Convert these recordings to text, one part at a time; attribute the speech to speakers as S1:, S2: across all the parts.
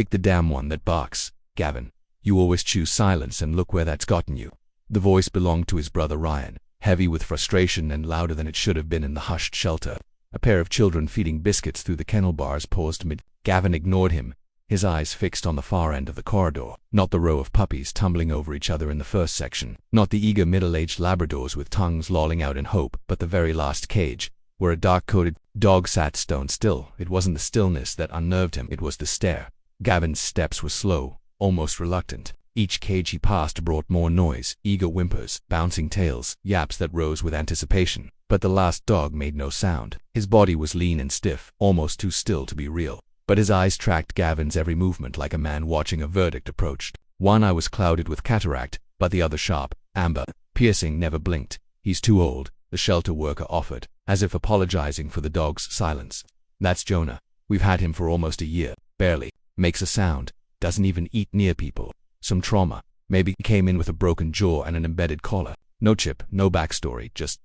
S1: Pick the damn one that barks, Gavin. You always choose silence, and look where that's gotten you. The voice belonged to his brother Ryan, heavy with frustration and louder than it should have been in the hushed shelter. A pair of children feeding biscuits through the kennel bars paused mid. Gavin ignored him, his eyes fixed on the far end of the corridor. Not the row of puppies tumbling over each other in the first section, not the eager middle-aged Labradors with tongues lolling out in hope, but the very last cage, where a dark-coated dog sat stone still. It wasn't the stillness that unnerved him, it was the stare. Gavin's steps were slow, almost reluctant. Each cage he passed brought more noise, eager whimpers, bouncing tails, yaps that rose with anticipation. But the last dog made no sound. His body was lean and stiff, almost too still to be real. But his eyes tracked Gavin's every movement like a man watching a verdict approach. One eye was clouded with cataract, but the other sharp, amber, piercing, never blinked. He's too old, the shelter worker offered, as if apologizing for the dog's silence. That's Jonah. We've had him for almost a year. Barely makes a sound. Doesn't even eat near people. Some trauma. Maybe he came in with a broken jaw and an embedded collar. No chip, no backstory, just ...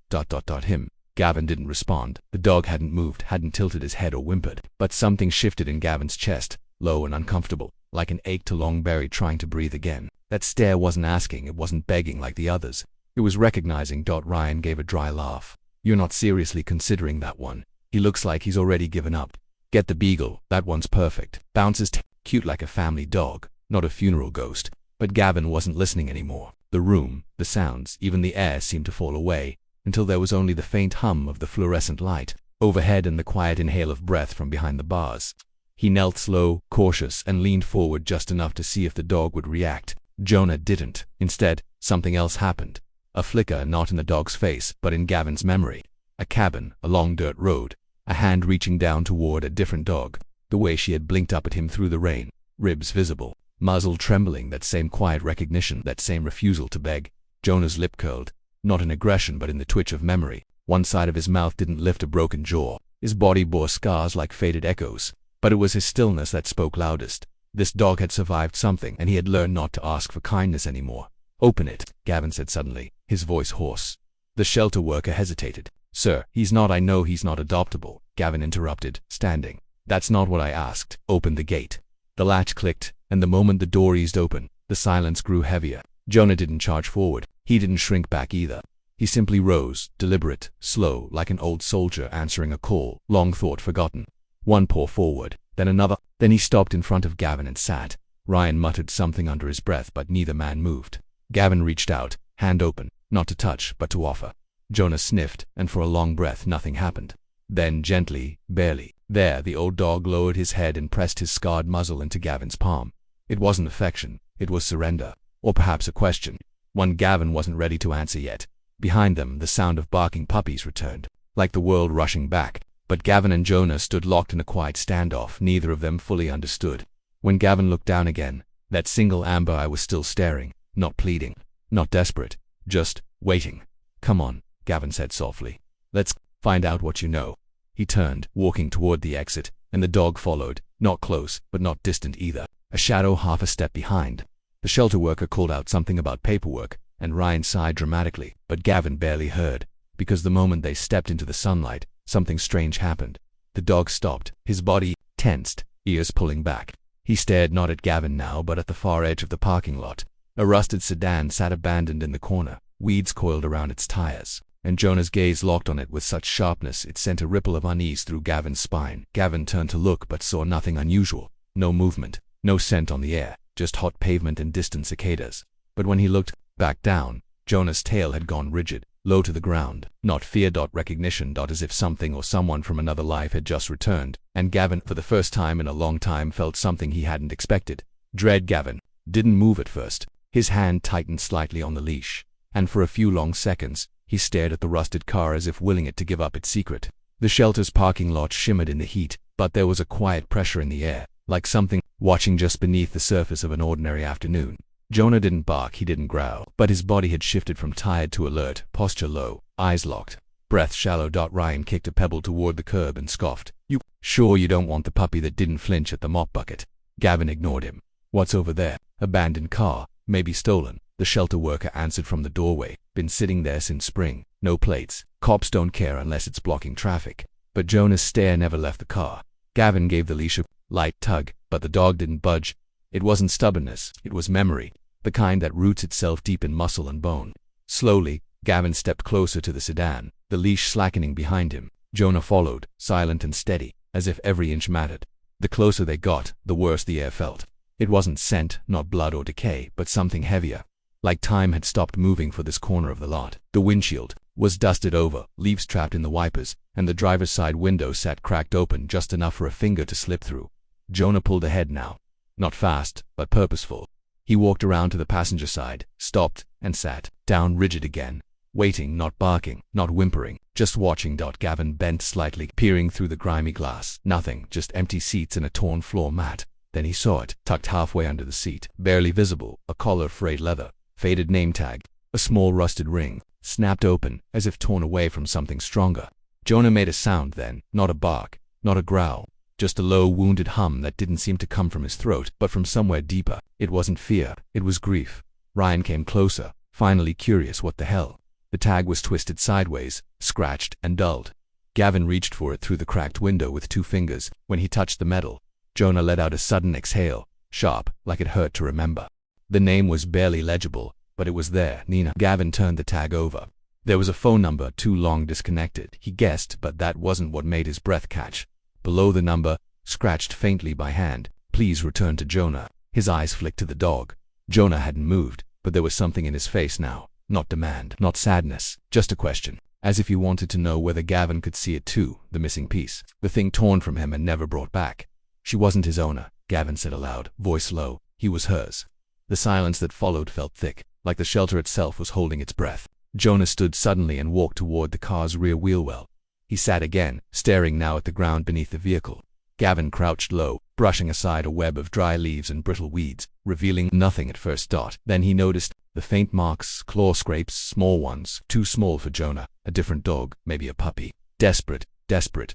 S1: him. Gavin didn't respond. The dog hadn't moved, hadn't tilted his head or whimpered. But something shifted in Gavin's chest, low and uncomfortable, like an ache to long buried trying to breathe again. That stare wasn't asking, it wasn't begging like the others. It was recognizing. Ryan gave a dry laugh. You're not seriously considering that one. He looks like he's already given up. Get the beagle, that one's perfect. Bounces cute like a family dog, not a funeral ghost. But Gavin wasn't listening anymore. The room, the sounds, even the air seemed to fall away, until there was only the faint hum of the fluorescent light overhead and the quiet inhale of breath from behind the bars. He knelt slow, cautious, and leaned forward just enough to see if the dog would react. Jonah didn't. Instead, something else happened. A flicker, not in the dog's face, but in Gavin's memory. A cabin, a long dirt road, a hand reaching down toward a different dog, the way she had blinked up at him through the rain, ribs visible, muzzle trembling, that same quiet recognition, that same refusal to beg. Jonah's lip curled, not in aggression but in the twitch of memory. One side of his mouth didn't lift a broken jaw. His body bore scars like faded echoes. But it was his stillness that spoke loudest. This dog had survived something, and he had learned not to ask for kindness anymore. Open it, Gavin said suddenly, his voice hoarse. The shelter worker hesitated. Sir, he's not. I know he's not adoptable, Gavin interrupted, standing. That's not what I asked. Open the gate. The latch clicked, and the moment the door eased open, the silence grew heavier. Jonah didn't charge forward. He didn't shrink back either. He simply rose, deliberate, slow, like an old soldier answering a call, long thought forgotten. One paw forward, then another. Then he stopped in front of Gavin and sat. Ryan muttered something under his breath, but neither man moved. Gavin reached out, hand open, not to touch, but to offer. Jonah sniffed, and for a long breath nothing happened. Then gently, barely, there the old dog lowered his head and pressed his scarred muzzle into Gavin's palm. It wasn't affection, it was surrender, or perhaps a question. One Gavin wasn't ready to answer yet. Behind them, the sound of barking puppies returned, like the world rushing back. But Gavin and Jonah stood locked in a quiet standoff. Neither of them fully understood. When Gavin looked down again, that single amber eye was still staring, not pleading, not desperate, just waiting. Come on, Gavin said softly. Let's find out what you know. He turned, walking toward the exit, and the dog followed, not close, but not distant either, a shadow half a step behind. The shelter worker called out something about paperwork, and Ryan sighed dramatically, but Gavin barely heard, because the moment they stepped into the sunlight, something strange happened. The dog stopped, his body tensed, ears pulling back. He stared not at Gavin now, but at the far edge of the parking lot. A rusted sedan sat abandoned in the corner, weeds coiled around its tires, and Jonah's gaze locked on it with such sharpness it sent a ripple of unease through Gavin's spine. Gavin turned to look but saw nothing unusual. No movement, no scent on the air, just hot pavement and distant cicadas. But when he looked back down, Jonah's tail had gone rigid, low to the ground. Not fear, recognition, as if something or someone from another life had just returned, and Gavin, for the first time in a long time, felt something he hadn't expected. Dread. Gavin didn't move at first. His hand tightened slightly on the leash, and for a few long seconds, he stared at the rusted car as if willing it to give up its secret. The shelter's parking lot shimmered in the heat, but there was a quiet pressure in the air, like something watching just beneath the surface of an ordinary afternoon. Jonah didn't bark, he didn't growl, but his body had shifted from tired to alert, posture low, eyes locked, breath shallow. Ryan kicked a pebble toward the curb and scoffed. You sure you don't want the puppy that didn't flinch at the mop bucket? Gavin ignored him. What's over there? Abandoned car, maybe stolen. The shelter worker answered from the doorway. Been sitting there since spring. No plates. Cops don't care unless it's blocking traffic. But Jonah's stare never left the car. Gavin gave the leash a light tug, but the dog didn't budge. It wasn't stubbornness, it was memory, the kind that roots itself deep in muscle and bone. Slowly, Gavin stepped closer to the sedan, the leash slackening behind him. Jonah followed, silent and steady, as if every inch mattered. The closer they got, the worse the air felt. It wasn't scent, not blood or decay, but something heavier. Like time had stopped moving for this corner of the lot. The windshield was dusted over, leaves trapped in the wipers, and the driver's side window sat cracked open just enough for a finger to slip through. Jonah pulled ahead now. Not fast, but purposeful. He walked around to the passenger side, stopped, and sat down rigid again. Waiting, not barking, not whimpering, just watching. Gavin bent slightly, peering through the grimy glass. Nothing, just empty seats and a torn floor mat. Then he saw it, tucked halfway under the seat, barely visible, a collar of frayed leather, faded name tag, a small rusted ring, snapped open, as if torn away from something stronger. Jonah made a sound then, not a bark, not a growl, just a low, wounded hum that didn't seem to come from his throat, but from somewhere deeper. It wasn't fear, it was grief. Ryan came closer, finally curious what the hell. The tag was twisted sideways, scratched, and dulled. Gavin reached for it through the cracked window with 2 fingers. When he touched the metal, Jonah let out a sudden exhale, sharp, like it hurt to remember. The name was barely legible, but it was there, Nina. Gavin turned the tag over. There was a phone number too long disconnected, he guessed, but that wasn't what made his breath catch. Below the number, scratched faintly by hand, "Please return to Jonah." His eyes flicked to the dog. Jonah hadn't moved, but there was something in his face now. Not demand, not sadness, just a question. As if he wanted to know whether Gavin could see it too, the missing piece. The thing torn from him and never brought back. She wasn't his owner, Gavin said aloud, voice low. He was hers. The silence that followed felt thick, like the shelter itself was holding its breath. Jonah stood suddenly and walked toward the car's rear wheel well. He sat again, staring now at the ground beneath the vehicle. Gavin crouched low, brushing aside a web of dry leaves and brittle weeds, revealing nothing at first. Then he noticed the faint marks, claw scrapes, small ones, too small for Jonah. A different dog, maybe a puppy. Desperate,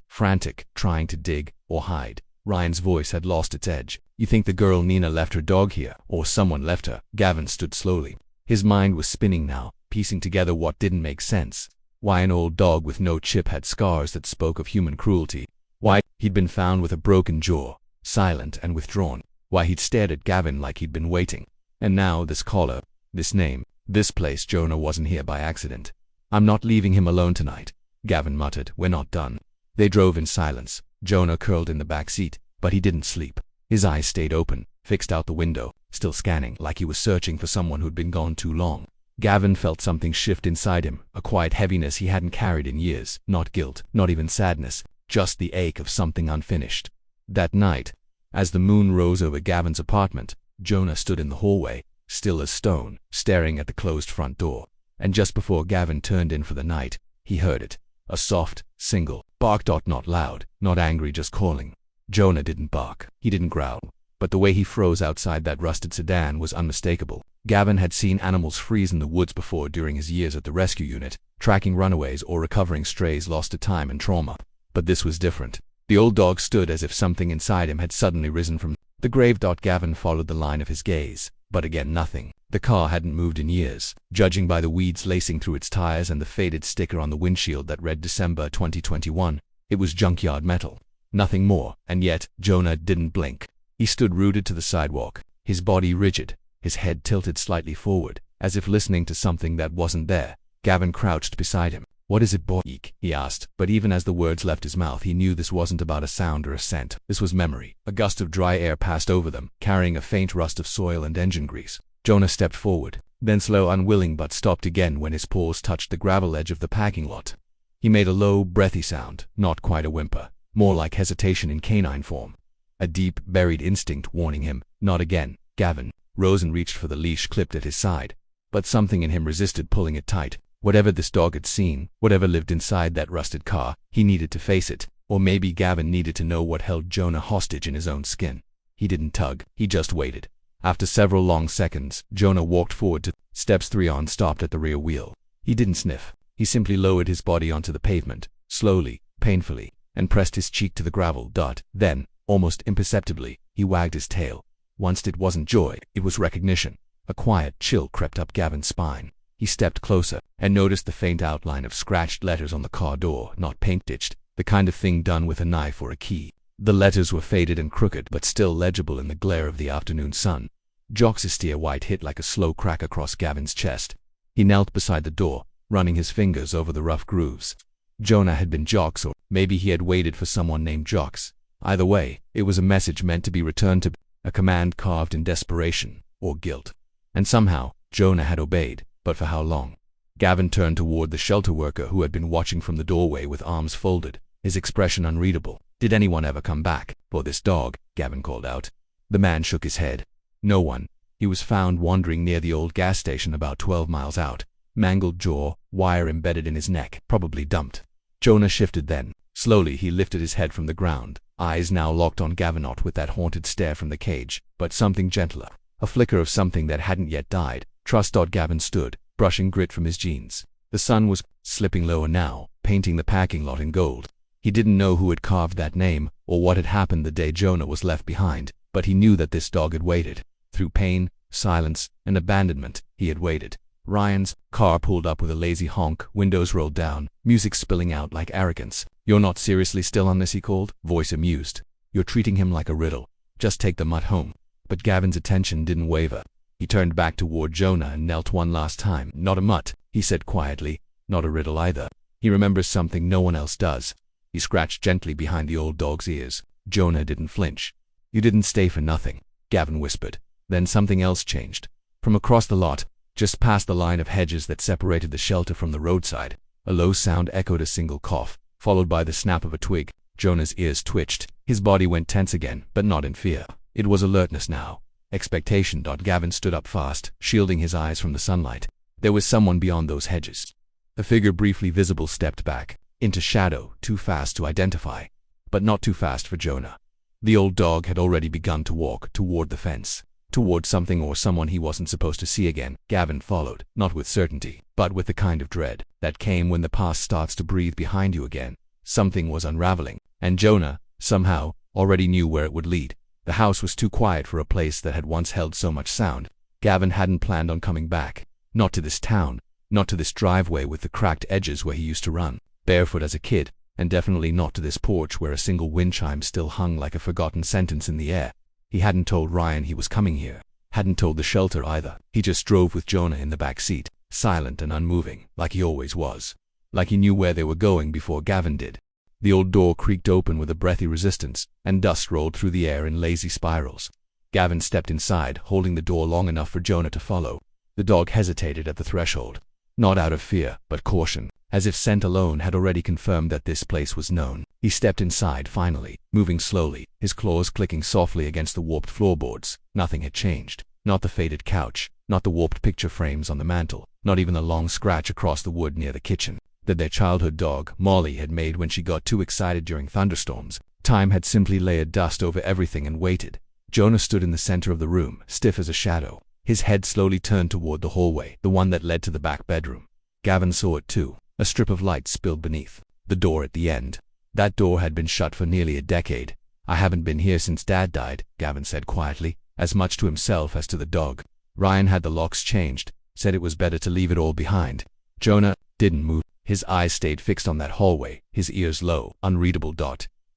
S1: frantic, trying to dig or hide. Ryan's voice had lost its edge. "You think the girl Nina left her dog here, or someone left her?" Gavin stood slowly. His mind was spinning now, piecing together what didn't make sense. Why an old dog with no chip had scars that spoke of human cruelty? Why he'd been found with a broken jaw, silent and withdrawn? Why he'd stared at Gavin like he'd been waiting? And now this collar, this name, this place. Jonah wasn't here by accident. "I'm not leaving him alone tonight," Gavin muttered. "We're not done." They drove in silence. Jonah curled in the back seat, but he didn't sleep. His eyes stayed open, fixed out the window, still scanning, like he was searching for someone who'd been gone too long. Gavin felt something shift inside him, a quiet heaviness he hadn't carried in years. Not guilt, not even sadness, just the ache of something unfinished. That night, as the moon rose over Gavin's apartment, Jonah stood in the hallway, still as stone, staring at the closed front door. And just before Gavin turned in for the night, he heard it. A soft, single bark. Not loud, not angry, just calling. Jonah didn't bark. He didn't growl. But the way he froze outside that rusted sedan was unmistakable. Gavin had seen animals freeze in the woods before during his years at the rescue unit, tracking runaways or recovering strays lost to time and trauma. But this was different. The old dog stood as if something inside him had suddenly risen from the grave. Gavin followed the line of his gaze, but again nothing. The car hadn't moved in years, judging by the weeds lacing through its tires and the faded sticker on the windshield that read December 2021. It was junkyard metal. Nothing more, and yet Jonah didn't blink. He stood rooted to the sidewalk, his body rigid, his head tilted slightly forward, as if listening to something that wasn't there. Gavin crouched beside him. "What is it, boy?" he asked, but even as the words left his mouth he knew this wasn't about a sound or a scent. This was memory. A gust of dry air passed over them, carrying a faint rust of soil and engine grease. Jonah stepped forward, then slow, unwilling, but stopped again when his paws touched the gravel edge of the parking lot. He made a low, breathy sound, not quite a whimper, more like hesitation in canine form. A deep, buried instinct warning him, not again. Gavin rose and reached for the leash clipped at his side, but something in him resisted pulling it tight. Whatever this dog had seen, whatever lived inside that rusted car, he needed to face it, or maybe Gavin needed to know what held Jonah hostage in his own skin. He didn't tug, he just waited. After several long seconds, Jonah walked forward to steps 3 on, stopped at the rear wheel. He didn't sniff. He simply lowered his body onto the pavement, slowly, painfully, and pressed his cheek to the gravel. Then, almost imperceptibly, he wagged his tail. Once it wasn't joy, it was recognition. A quiet chill crept up Gavin's spine. He stepped closer and noticed the faint outline of scratched letters on the car door, not paint-ditched, the kind of thing done with a knife or a key. The letters were faded and crooked, but still legible in the glare of the afternoon sun. Jock's steer white hit like a slow crack across Gavin's chest. He knelt beside the door, running his fingers over the rough grooves. Jonah had been Jock's, or maybe he had waited for someone named Jock's. Either way, it was a message meant to be returned to, a command carved in desperation or guilt. And somehow, Jonah had obeyed, but for how long? Gavin turned toward the shelter worker who had been watching from the doorway with arms folded, his expression unreadable. Did anyone ever come back for this dog? Gavin called out. The man shook his head. No one. He was found wandering near the old gas station about 12 miles out. Mangled jaw, wire embedded in his neck, probably dumped. Jonah shifted then. Slowly he lifted his head from the ground, eyes now locked on Gavin, not with that haunted stare from the cage, but something gentler. A flicker of something that hadn't yet died. Trust. Gavin stood, brushing grit from his jeans. The sun was slipping lower now, painting the parking lot in gold. He didn't know who had carved that name, or what had happened the day Jonah was left behind, but he knew that this dog had waited. Through pain, silence, and abandonment, he had waited. Ryan's car pulled up with a lazy honk, windows rolled down, music spilling out like arrogance. "You're not seriously still on this?" he called, voice amused. "You're treating him like a riddle. Just take the mutt home." But Gavin's attention didn't waver. He turned back toward Jonah and knelt one last time. "Not a mutt," he said quietly. "Not a riddle either." He remembers something no one else does. He scratched gently behind the old dog's ears. Jonah didn't flinch. "You didn't stay for nothing," Gavin whispered. Then something else changed. From across the lot, just past the line of hedges that separated the shelter from the roadside, a low sound echoed, a single cough, followed by the snap of a twig. Jonah's ears twitched. His body went tense again, but not in fear. It was alertness now. Expectation. Gavin stood up fast, shielding his eyes from the sunlight. There was someone beyond those hedges. A figure briefly visible stepped back, into shadow, too fast to identify, but not too fast for Jonah. The old dog had already begun to walk toward the fence, toward something or someone he wasn't supposed to see again. Gavin followed, not with certainty, but with the kind of dread that came when the past starts to breathe behind you again. Something was unraveling, and Jonah, somehow, already knew where it would lead. The house was too quiet for a place that had once held so much sound. Gavin hadn't planned on coming back. Not to this town, not to this driveway with the cracked edges where he used to run barefoot as a kid, and definitely not to this porch where a single wind chime still hung like a forgotten sentence in the air. He hadn't told Ryan he was coming here, hadn't told the shelter either. He just drove with Jonah in the back seat, silent and unmoving, like he always was. Like he knew where they were going before Gavin did. The old door creaked open with a breathy resistance, and dust rolled through the air in lazy spirals. Gavin stepped inside, holding the door long enough for Jonah to follow. The dog hesitated at the threshold, not out of fear, but caution, as if scent alone had already confirmed that this place was known. He stepped inside finally, moving slowly, his claws clicking softly against the warped floorboards. Nothing had changed. Not the faded couch, not the warped picture frames on the mantel, not even the long scratch across the wood near the kitchen that their childhood dog, Molly, had made when she got too excited during thunderstorms. Time had simply layered dust over everything and waited. Jonah stood in the center of the room, stiff as a shadow. His head slowly turned toward the hallway, the one that led to the back bedroom. Gavin saw it too. A strip of light spilled beneath the door at the end. That door had been shut for nearly a decade. "I haven't been here since Dad died," Gavin said quietly, as much to himself as to the dog. "Ryan had the locks changed, said it was better to leave it all behind." Jonah didn't move. His eyes stayed fixed on that hallway, his ears low, unreadable.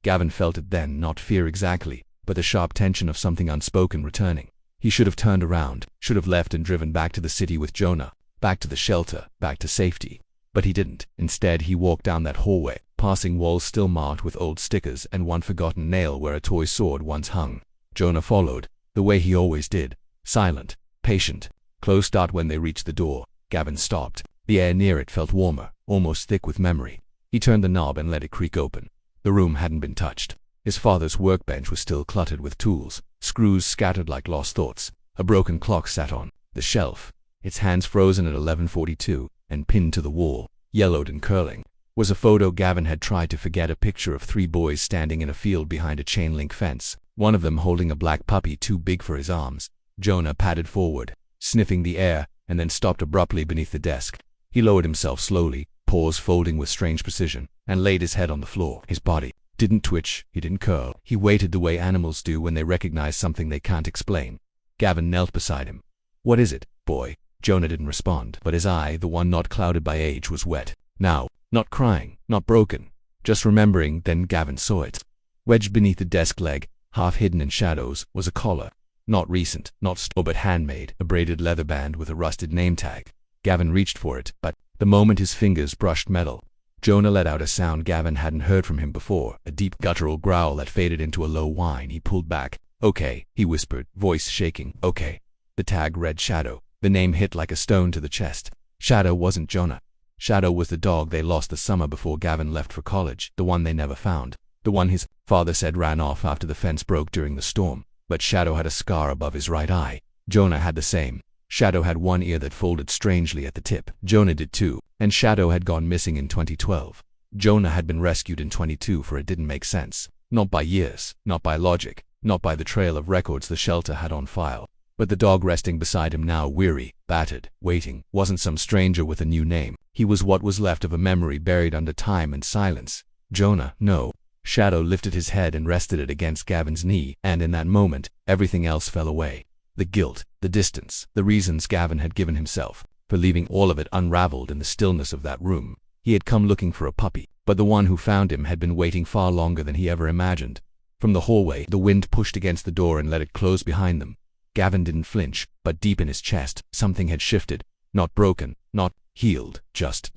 S1: Gavin felt it then, not fear exactly, but the sharp tension of something unspoken returning. He should have turned around, should have left and driven back to the city with Jonah, back to the shelter, back to safety. But he didn't. Instead, he walked down that hallway, passing walls still marked with old stickers and one forgotten nail where a toy sword once hung. Jonah followed, the way he always did, silent, patient. Close. When they reached the door, Gavin stopped. The air near it felt warmer, almost thick with memory. He turned the knob and let it creak open. The room hadn't been touched. His father's workbench was still cluttered with tools, screws scattered like lost thoughts. A broken clock sat on the shelf, its hands frozen at 11:42, and pinned to the wall, yellowed and curling, was a photo Gavin had tried to forget, a picture of 3 boys standing in a field behind a chain-link fence, one of them holding a black puppy too big for his arms. Jonah padded forward, sniffing the air, and then stopped abruptly beneath the desk. He lowered himself slowly, paws folding with strange precision, and laid his head on the floor. His body didn't twitch, he didn't curl. He waited the way animals do when they recognize something they can't explain. Gavin knelt beside him. "What is it, boy?" Jonah didn't respond, but his eye, the one not clouded by age, was wet. Now, not crying, not broken, just remembering. Then Gavin saw it. Wedged beneath the desk leg, half hidden in shadows, was a collar. Not recent, not store but handmade, a braided leather band with a rusted name tag. Gavin reached for it, but the moment his fingers brushed metal, Jonah let out a sound Gavin hadn't heard from him before, a deep guttural growl that faded into a low whine. He pulled back. "Okay," he whispered, voice shaking. "Okay." The tag read Shadow. The name hit like a stone to the chest. Shadow wasn't Jonah. Shadow was the dog they lost the summer before Gavin left for college, the one they never found, the one his father said ran off after the fence broke during the storm. But Shadow had a scar above his right eye. Jonah had the same. Shadow had one ear that folded strangely at the tip. Jonah did too, and Shadow had gone missing in 2012. Jonah had been rescued in 22, for it didn't make sense. Not by years, not by logic, not by the trail of records the shelter had on file. But the dog resting beside him now, weary, battered, waiting, wasn't some stranger with a new name. He was what was left of a memory buried under time and silence. Jonah, no. Shadow lifted his head and rested it against Gavin's knee, and in that moment, everything else fell away. The guilt, the distance, the reasons Gavin had given himself for leaving all of it unraveled in the stillness of that room. He had come looking for a puppy, but the one who found him had been waiting far longer than he ever imagined. From the hallway, the wind pushed against the door and let it close behind them. Gavin didn't flinch, but deep in his chest, something had shifted. Not broken, not healed, just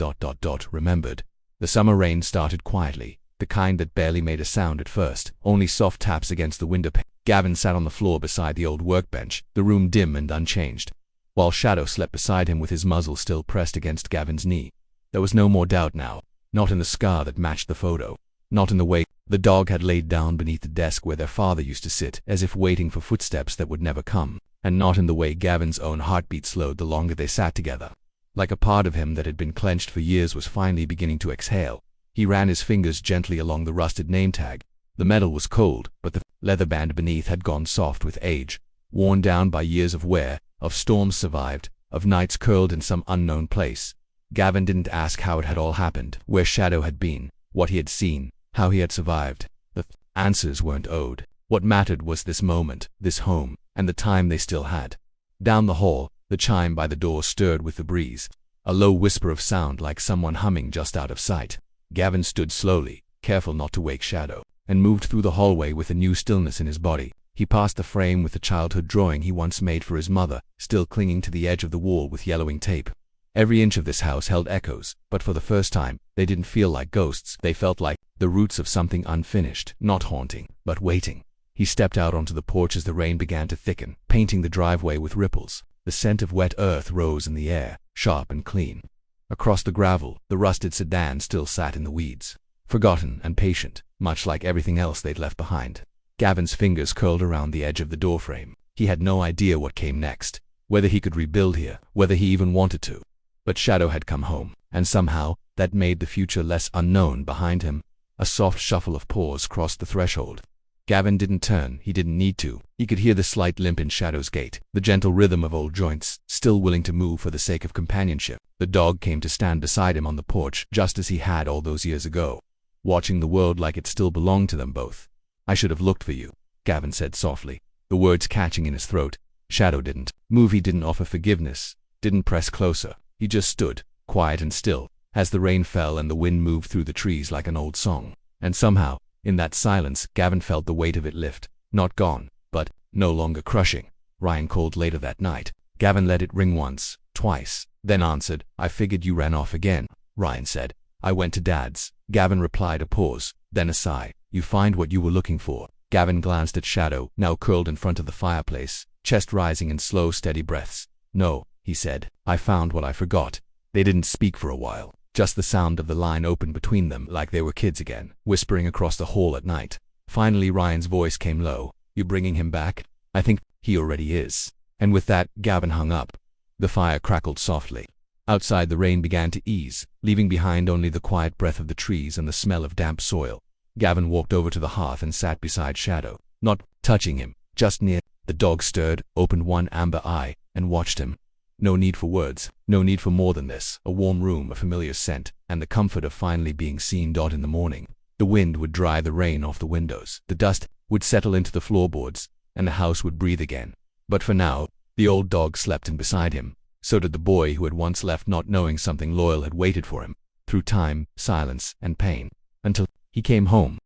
S1: remembered. The summer rain started quietly, the kind that barely made a sound at first, only soft taps against the window pane. Gavin sat on the floor beside the old workbench, the room dim and unchanged, while Shadow slept beside him with his muzzle still pressed against Gavin's knee. There was no more doubt now, not in the scar that matched the photo, not in the way the dog had laid down beneath the desk where their father used to sit, as if waiting for footsteps that would never come, and not in the way Gavin's own heartbeat slowed the longer they sat together. Like a part of him that had been clenched for years was finally beginning to exhale. He ran his fingers gently along the rusted name tag. The metal was cold, but the leather band beneath had gone soft with age, worn down by years of wear, of storms survived, of nights curled in some unknown place. Gavin didn't ask how it had all happened, where Shadow had been, what he had seen, how he had survived. The answers weren't owed. What mattered was this moment, this home, and the time they still had. Down the hall, the chime by the door stirred with the breeze, a low whisper of sound like someone humming just out of sight. Gavin stood slowly, careful not to wake Shadow, and moved through the hallway with a new stillness in his body. He passed the frame with the childhood drawing he once made for his mother, still clinging to the edge of the wall with yellowing tape. Every inch of this house held echoes, but for the first time, they didn't feel like ghosts. They felt like the roots of something unfinished, not haunting, but waiting. He stepped out onto the porch as the rain began to thicken, painting the driveway with ripples. The scent of wet earth rose in the air, sharp and clean. Across the gravel, the rusted sedan still sat in the weeds, forgotten and patient, much like everything else they'd left behind. Gavin's fingers curled around the edge of the doorframe. He had no idea what came next, whether he could rebuild here, whether he even wanted to. But Shadow had come home, and somehow, that made the future less unknown behind him. A soft shuffle of paws crossed the threshold. Gavin didn't turn, he didn't need to. He could hear the slight limp in Shadow's gait, the gentle rhythm of old joints, still willing to move for the sake of companionship. The dog came to stand beside him on the porch, just as he had all those years ago, watching the world like it still belonged to them both. "I should have looked for you," Gavin said softly, the words catching in his throat. Shadow didn't move, he didn't offer forgiveness, didn't press closer. He just stood, quiet and still, as the rain fell and the wind moved through the trees like an old song. And somehow, in that silence, Gavin felt the weight of it lift. Not gone, but no longer crushing. Ryan called later that night. Gavin let it ring once, twice, then answered. "I figured you ran off again," Ryan said. "I went to Dad's." Gavin replied, a pause, then a sigh. "You find what you were looking for?" Gavin glanced at Shadow, now curled in front of the fireplace, chest rising in slow, steady breaths. "No," he said. "I found what I forgot." They didn't speak for a while. Just the sound of the line open between them, like they were kids again, whispering across the hall at night. Finally Ryan's voice came low. "You bringing him back?" "I think he already is." And with that, Gavin hung up. The fire crackled softly. Outside the rain began to ease, leaving behind only the quiet breath of the trees and the smell of damp soil. Gavin walked over to the hearth and sat beside Shadow, not touching him, just near. The dog stirred, opened one amber eye, and watched him. No need for words, no need for more than this. A warm room, a familiar scent, and the comfort of finally being seen. In the morning, the wind would dry the rain off the windows, the dust would settle into the floorboards, and the house would breathe again. But for now, the old dog slept in beside him. So did the boy who had once left not knowing something loyal had waited for him, through time, silence, and pain, until he came home.